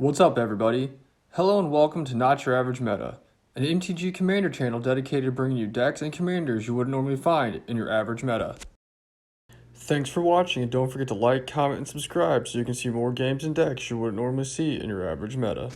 What's up, everybody? Hello and welcome to Not Your Average Meta, an MTG Commander channel dedicated to bringing you decks and commanders you wouldn't normally find in your average meta. Thanks for watching, and don't forget to like, comment, and subscribe so you can see more games and decks you wouldn't normally see in your average meta.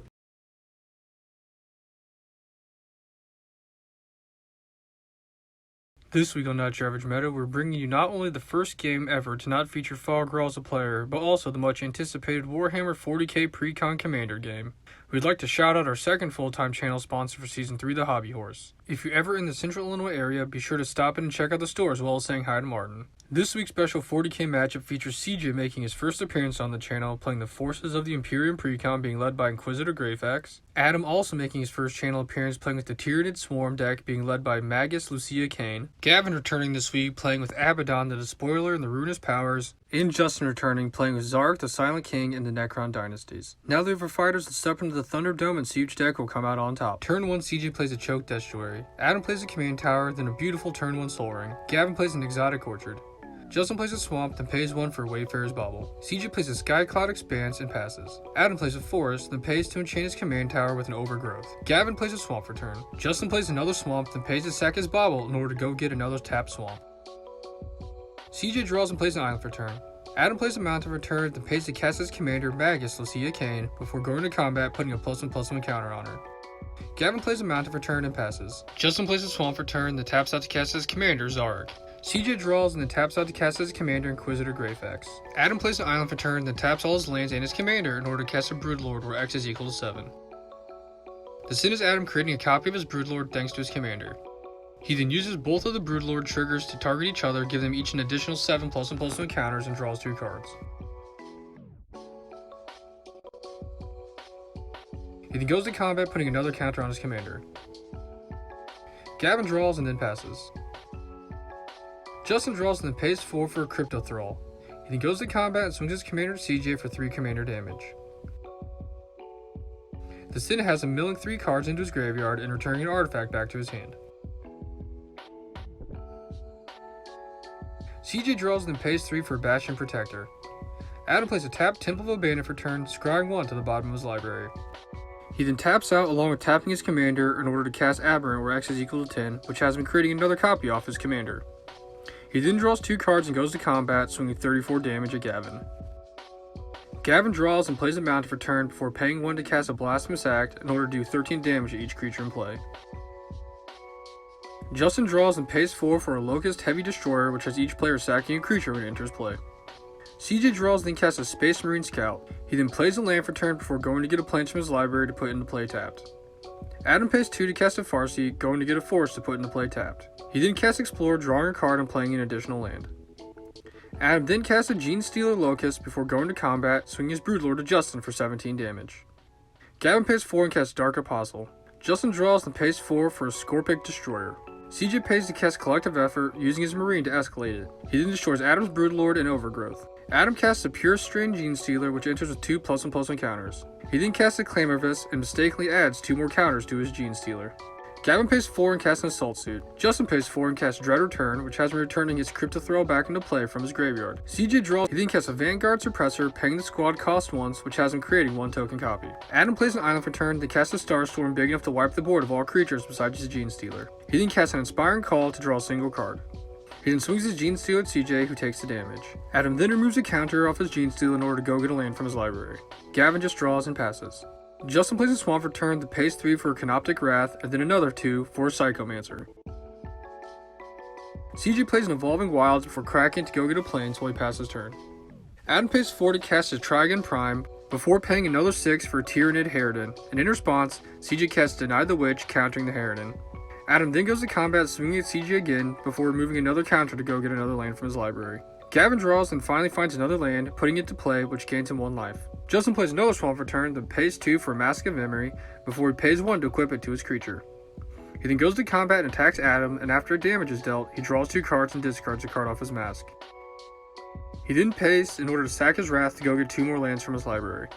This week on Not Your Average Meta, we're bringing you not only the first game ever to not feature Fogral as a player, but also the much anticipated Warhammer 40k precon commander game. We'd like to shout out our second full-time channel sponsor for Season 3, The Hobby Horse. If you're ever in the Central Illinois area, be sure to stop in and check out the store as well as saying hi to Martin. This week's special 40k matchup features CJ making his first appearance on the channel, playing the forces of the Imperium precon being led by Inquisitor Greyfax. Adam also making his first channel appearance playing with the Tyranid Swarm deck being led by Magus Lucea Kane. Gavin returning this week playing with Abaddon the Despoiler and the Ruinous Powers. And Justin returning playing with Szarekh the Silent King and the Necron Dynasties. Now leave our fighters and step into the Thunderdome and see which deck will come out on top. Turn 1 CJ plays a Choked Estuary. Adam plays a Command Tower, then a beautiful turn 1 Soul Ring. Gavin plays an Exotic Orchard. Justin plays a Swamp, then pays 1 for Wayfarer's Bauble. CJ plays a Skycloud Expanse and passes. Adam plays a Forest, then pays to enchant his Command Tower with an Overgrowth. Gavin plays a Swamp for turn. Justin plays another Swamp, then pays to sack his Bauble in order to go get another tapped Swamp. CJ draws and plays an Island for turn. Adam plays a Mountain for turn, then pays to cast his commander Magus Lucea Kane before going to combat, putting a +1/+1 counter on her. Gavin plays a Mountain for turn and passes. Justin plays a Swamp for turn, then taps out to cast his commander Szarekh. CJ draws and then taps out to cast his commander Inquisitor Greyfax. Adam plays an Island for turn, then taps all his lands and his commander in order to cast a Broodlord where X is equal to 7. The sin is Adam creating a copy of his Broodlord thanks to his commander. He then uses both of the Broodlord triggers to target each other, give them each an additional 7 +1/+1 counters, and draws 2 cards. He then goes to combat, putting another counter on his commander. Gavin draws and then passes. Justin draws and then pays 4 for a Crypto Thrall. He then goes to combat and swings his commander to CJ for 3 commander damage. The Sin has him milling 3 cards into his graveyard and returning an artifact back to his hand. CJ draws and then pays 3 for a Bastion Protector. Adam plays a tapped Temple of Abandon for turn, scrying 1 to the bottom of his library. He then taps out along with tapping his commander in order to cast Aberrant where X is equal to 10, which has him creating another copy off his commander. He then draws 2 cards and goes to combat, swinging 34 damage at Gavin. Gavin draws and plays a Mountain for turn before paying 1 to cast a Blasphemous Act in order to do 13 damage to each creature in play. Justin draws and pays 4 for a Locust Heavy Destroyer, which has each player sacking a creature when it enters play. CJ draws and then casts a Space Marine Scout. He then plays a land for turn before going to get a Plains from his library to put into play tapped. Adam pays 2 to cast a Farseer, going to get a Forest to put into play tapped. He then casts Explorer, drawing a card and playing an additional land. Adam then casts a Genestealer Locust before going to combat, swinging his Broodlord to Justin for 17 damage. Gavin pays 4 and casts Dark Apostle. Justin draws and pays 4 for a Scorpic Destroyer. CJ pays to cast Collective Effort, using his Marine to escalate it. He then destroys Adam's Broodlord and Overgrowth. Adam casts a Pure Strain Genestealer, which enters with 2 +1/+1 counters. He then casts a Claimervis and mistakenly adds 2 more counters to his Genestealer. Gavin pays 4 and casts an Assault Suit. Justin pays 4 and casts Dread Return, which has him returning his Crypto Thrall back into play from his graveyard. CJ draws, he then casts a Vanguard Suppressor, paying the squad cost once, which has him creating 1 token copy. Adam plays an Island for turn, then casts a Starstorm big enough to wipe the board of all creatures besides his Genestealer. He then casts an Inspiring Call to draw a single card. He then swings his Genestealer at CJ, who takes the damage. Adam then removes a counter off his Genestealer in order to go get a land from his library. Gavin just draws and passes. Justin plays a Swamp for turn that pays 3 for a Canoptic Wrath, and then another 2 for a Psychomancer. CJ plays an Evolving Wilds before cracking to go get a Plains while he passes turn. Adam pays 4 to cast his Trigon Prime, before paying another 6 for a Tyranid Harridan, and in response, CJ casts Deny the Witch, countering the Harridan. Adam then goes to combat, swinging at CJ again, before removing another counter to go get another land from his library. Gavin draws and finally finds another land, putting it to play, which gains him 1 life. Justin plays another Swamp for turn, then pays 2 for a Mask of Memory, before he pays 1 to equip it to his creature. He then goes to combat and attacks Adam, and after damage is dealt, he draws 2 cards and discards a card off his mask. He then pays in order to sack his Wrath to go get 2 more lands from his library.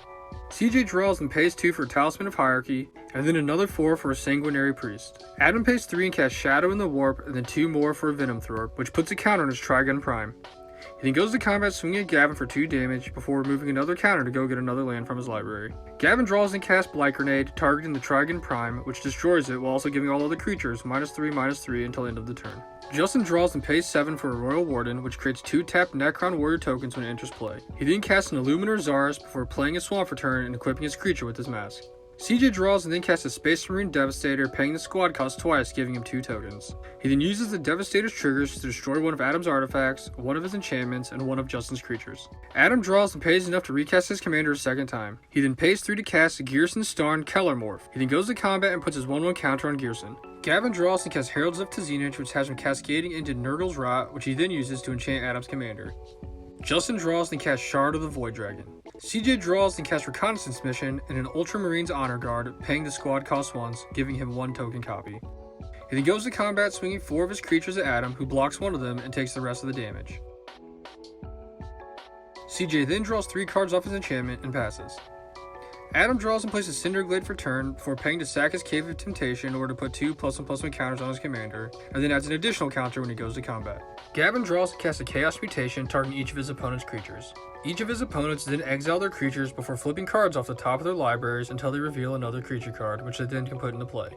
CJ draws and pays 2 for a Talisman of Hierarchy, and then another 4 for a Sanguinary Priest. Adam pays 3 and casts Shadow in the Warp, and then 2 more for a Venom Thrower, which puts a counter on his Trigon Prime. He then goes to combat swinging at Gavin for 2 damage before removing another counter to go get another land from his library. Gavin draws and casts Blight Grenade, targeting the Trigon Prime, which destroys it while also giving all other creatures -3/-3 until end of the turn. Justin draws and pays 7 for a Royal Warden, which creates 2 tapped Necron Warrior tokens when it enters play. He then casts an Illuminor Zaris before playing a Swamp for turn and equipping his creature with his mask. CJ draws and then casts a Space Marine Devastator, paying the squad cost twice, giving him 2 tokens. He then uses the Devastator's triggers to destroy one of Adam's artifacts, one of his enchantments, and one of Justin's creatures. Adam draws and pays enough to recast his commander a second time. He then pays 3 to cast a Gearson Starn Kellermorph. He then goes to combat and puts his 1/1 counter on Gearson. Gavin draws and casts Heralds of Tzeentch, which has him cascading into Nurgle's Rot, which he then uses to enchant Adam's commander. Justin draws and casts Shard of the Void Dragon. CJ draws and casts Reconnaissance Mission and an Ultramarines Honor Guard, paying the squad cost once, giving him 1 token copy. He then goes to combat swinging 4 of his creatures at Adam, who blocks 1 of them and takes the rest of the damage. CJ then draws 3 cards off his enchantment and passes. Adam draws and plays a Cinderglade for turn before paying to sack his Cave of Temptation in order to put 2 +1/+1 counters on his commander, and then adds an additional counter when he goes to combat. Gavin draws and casts a Chaos Mutation targeting each of his opponent's creatures. Each of his opponents then exile their creatures before flipping cards off the top of their libraries until they reveal another creature card, which they then can put into play.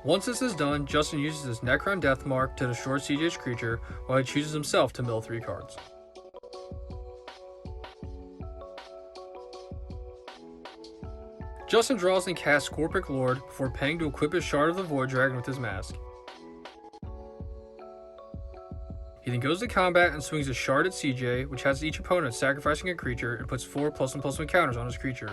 Once this is done, Justin uses his Necron Deathmark to destroy CJ's creature, while he chooses himself to mill 3 cards. Justin draws and casts Scorpic Lord before paying to equip his Shard of the Void Dragon with his mask. He then goes to combat and swings a Shard at CJ, which has each opponent sacrificing a creature and puts 4 +1/+1 counters on his creature.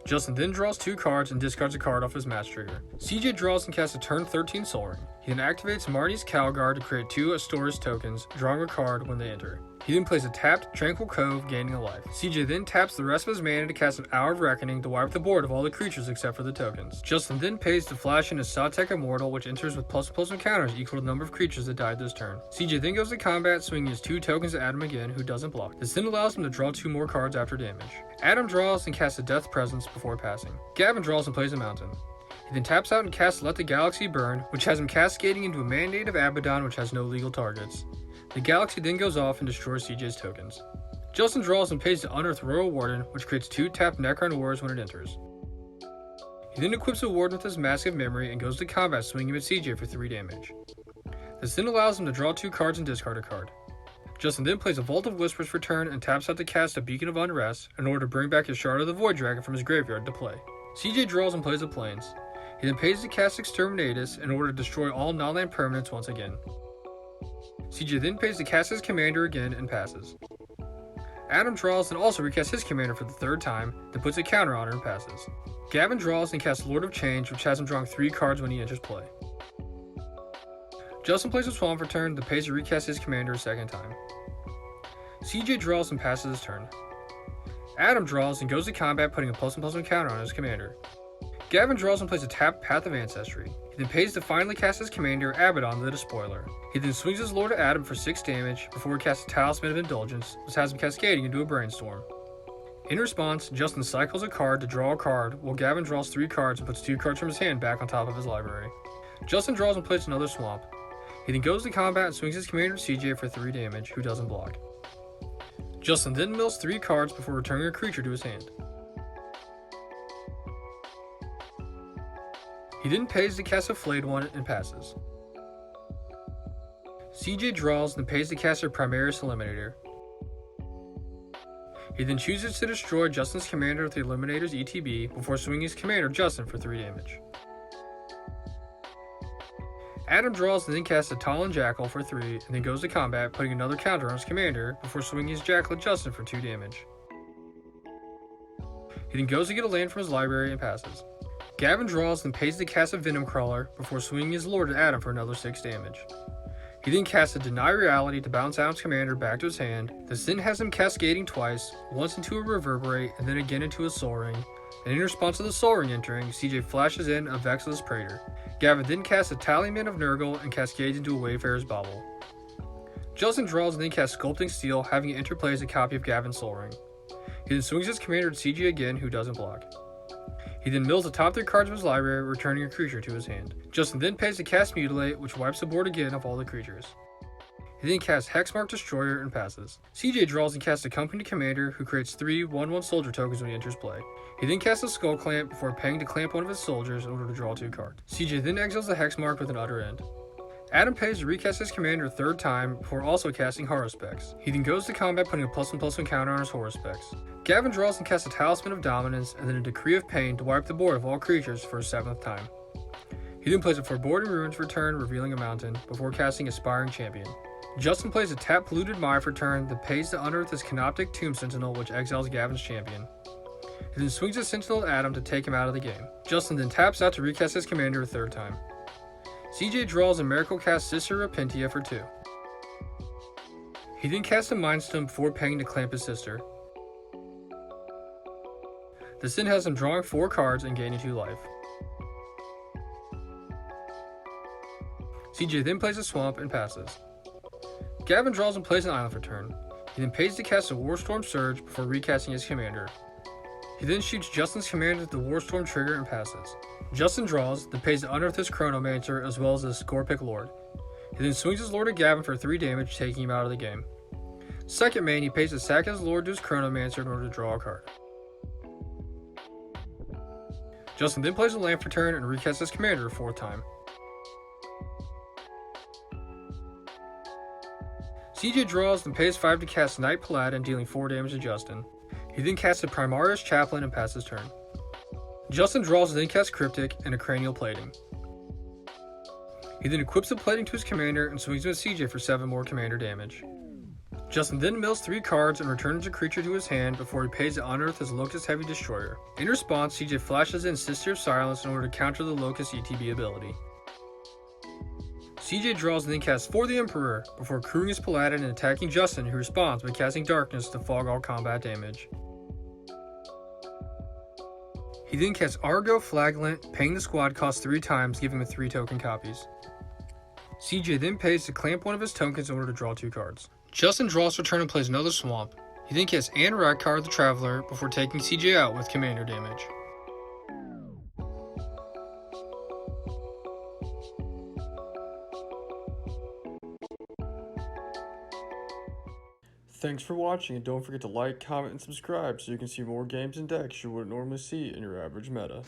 Justin then draws 2 cards and discards a card off his mask trigger. CJ draws and casts a turn 13 Sol Ring. He then activates Marnie's Calguard to create 2 Astoris tokens, drawing a card when they enter. He then plays a tapped Tranquil Cove, gaining a life. CJ then taps the rest of his mana to cast an Hour of Reckoning to wipe the board of all the creatures except for the tokens. Justin then pays to flash in his Szarekh Immortal, which enters with +1/+1 counters equal to the number of creatures that died this turn. CJ then goes to combat, swinging his 2 tokens at Adam again, who doesn't block. This then allows him to draw 2 more cards after damage. Adam draws and casts a Death Presence before passing. Gavin draws and plays a Mountain. He then taps out and casts Let the Galaxy Burn, which has him cascading into a Mandate of Abaddon, which has no legal targets. The Galaxy then goes off and destroys CJ's tokens. Justin draws and pays to Unearth Royal Warden, which creates 2 tapped Necron Warriors when it enters. He then equips a Warden with his Mask of Memory and goes to combat, swinging him at CJ for 3 damage. This then allows him to draw 2 cards and discard a card. Justin then plays a Vault of Whispers for turn and taps out to cast a Beacon of Unrest in order to bring back his Shard of the Void Dragon from his graveyard to play. CJ draws and plays a Plains. He then pays to cast Exterminatus in order to destroy all non-land permanents once again. CJ then pays to cast his commander again and passes. Adam draws and also recasts his commander for the 3rd time, then puts a counter on her and passes. Gavin draws and casts Lord of Change, which has him drawing 3 cards when he enters play. Justin plays a Swamp for turn, then pays to recast his commander a 2nd time. CJ draws and passes his turn. Adam draws and goes to combat, putting a +1/+1 counter on his commander. Gavin draws and plays a tapped Path of Ancestry. He then pays to finally cast his commander, Abaddon the Despoiler. He then swings his Lord at Adam for 6 damage before he casts a Talisman of Indulgence, which has him cascading into a Brainstorm. In response, Justin cycles a card to draw a card, while Gavin draws 3 cards and puts 2 cards from his hand back on top of his library. Justin draws and plays another Swamp. He then goes to combat and swings his commander at CJ for 3 damage, who doesn't block. Justin then mills 3 cards before returning a creature to his hand. He then pays to cast a Flayed One and passes. CJ draws and pays to cast a Primaris Eliminator. He then chooses to destroy Justin's commander with the Eliminator's ETB before swinging his commander Justin for 3 damage. Adam draws and then casts a Talon Jackal for 3 and then goes to combat, putting another counter on his commander before swinging his Jackal at Justin for 2 damage. He then goes to get a land from his library and passes. Gavin draws and pays to cast a Venom Crawler before swinging his Lord at Adam for another 6 damage. He then casts a Deny Reality to bounce Adam's commander back to his hand. This then has him cascading twice, once into a Reverberate and then again into a Sol Ring. And in response to the Sol Ring entering, CJ flashes in a Vexilus Praetor. Gavin then casts a Tallyman of Nurgle and cascades into a Wayfarer's Bauble. Justin draws and then casts Sculpting Steel, having it interplay as a copy of Gavin's Sol Ring. He then swings his commander at CJ again, who doesn't block. He then mills the top 3 cards of his library, returning a creature to his hand. Justin then pays to cast Mutilate, which wipes the board again of all the creatures. He then casts Hexmark Destroyer and passes. CJ draws and casts a Company Commander who creates 3 1/1 soldier tokens when he enters play. He then casts a Skull Clamp before paying to clamp one of his soldiers in order to draw 2 cards. CJ then exiles the Hexmark with an Utter End. Adam pays to recast his commander a 3rd time before also casting Horror Specs. He then goes to combat putting a +1/+1 counter on his Horror Specs. Gavin draws and casts a Talisman of Dominance and then a Decree of Pain to wipe the board of all creatures for a 7th time. He then plays a Foreboding Ruins for turn, revealing a mountain, before casting Aspiring Champion. Justin plays a Tap Polluted Mire for turn that pays to unearth his Canoptic Tomb Sentinel, which exiles Gavin's champion. He then swings his Sentinel at Adam to take him out of the game. Justin then taps out to recast his commander a 3rd time. CJ draws a Miracle Cast Sister Repentia for 2. He then casts a Mind Stone before paying to clamp his sister. This then has him drawing 4 cards and gaining 2 life. CJ then plays a Swamp and passes. Gavin draws and plays an Island for turn. He then pays to cast a Warstorm Surge before recasting his commander. He then shoots Justin's commander with the Warstorm trigger and passes. Justin draws, then pays to unearth his Chronomancer as well as his Scorpic Lord. He then swings his Lord at Gavin for 3 damage, taking him out of the game. Second main, he pays to sack his Lord to his Chronomancer in order to draw a card. Justin then plays a Lamp for turn and recasts his commander a 4th time. CJ draws, then pays 5 to cast Knight Paladin, dealing 4 damage to Justin. He then casts a Primarius Chaplain and passes turn. Justin draws and then casts Cryptic and a Cranial Plating. He then equips the plating to his commander and swings with CJ for 7 more commander damage. Justin then mills 3 cards and returns a creature to his hand before he pays to unearth his Locust Heavy Destroyer. In response, CJ flashes in Sister of Silence in order to counter the Locust ETB ability. CJ draws and then casts For the Emperor before crewing his Paladin and attacking Justin, who responds by casting Darkness to fog all combat damage. He then casts Argo Flagellant, paying the squad cost 3 times, giving him 3 token copies. CJ then pays to clamp one of his tokens in order to draw 2 cards. Justin draws for turn and plays another Swamp. He then casts Anrakkar the Traveler before taking CJ out with commander damage. Thanks for watching, and don't forget to like, comment, and subscribe so you can see more games and decks you wouldn't normally see in your average meta.